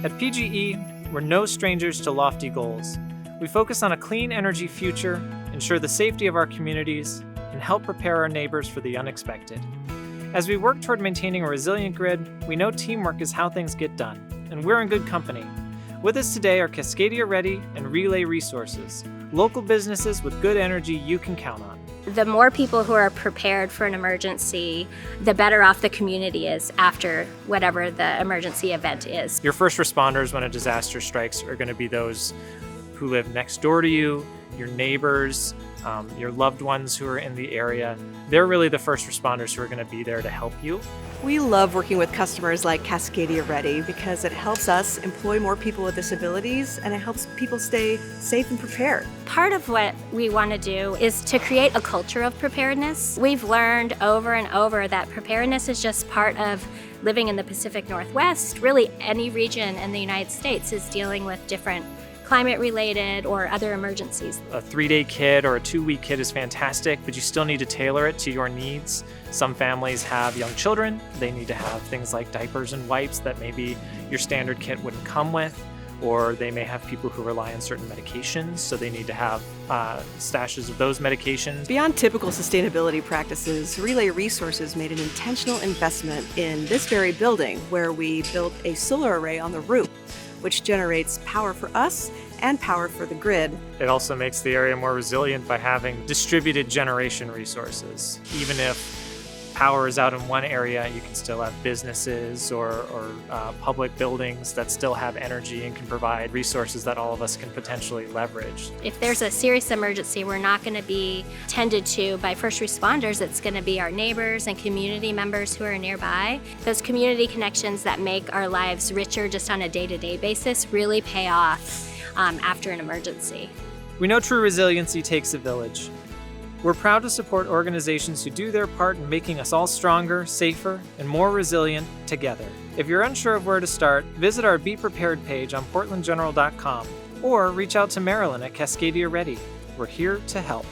At PGE, we're no strangers to lofty goals. We focus on a clean energy future, ensure the safety of our communities, and help prepare our neighbors for the unexpected. As we work toward maintaining a resilient grid, we know teamwork is how things get done, and we're in good company. With us today are Cascadia Ready and Relay Resources, local businesses with good energy you can count on. The more people who are prepared for an emergency, the better off the community is after whatever the emergency event is. Your first responders when a disaster strikes are going to be those who live next door to you, your neighbors, your loved ones who are in the area. They're really the first responders who are going to be there to help you. We love working with customers like Cascadia Ready because it helps us employ more people with disabilities and it helps people stay safe and prepared. Part of what we want to do is to create a culture of preparedness. We've learned over and over that preparedness is just part of living in the Pacific Northwest. Really, any region in the United States is dealing with different climate-related or other emergencies. A 3-day kit or a 2-week kit is fantastic, but you still need to tailor it to your needs. Some families have young children. They need to have things like diapers and wipes that maybe your standard kit wouldn't come with, or they may have people who rely on certain medications, so they need to have stashes of those medications. Beyond typical sustainability practices, Relay Resources made an intentional investment in this very building where we built a solar array on the roof, which generates power for us and power for the grid. It also makes the area more resilient by having distributed generation resources. Even if power is out in one area, you can still have businesses or public buildings that still have energy and can provide resources that all of us can potentially leverage. If there's a serious emergency, we're not going to be tended to by first responders. It's going to be our neighbors and community members who are nearby. Those community connections that make our lives richer just on a day-to-day basis really pay off after an emergency. We know true resiliency takes a village. We're proud to support organizations who do their part in making us all stronger, safer, and more resilient together. If you're unsure of where to start, visit our Be Prepared page on portlandgeneral.com or reach out to Marilyn at Cascadia Ready. We're here to help.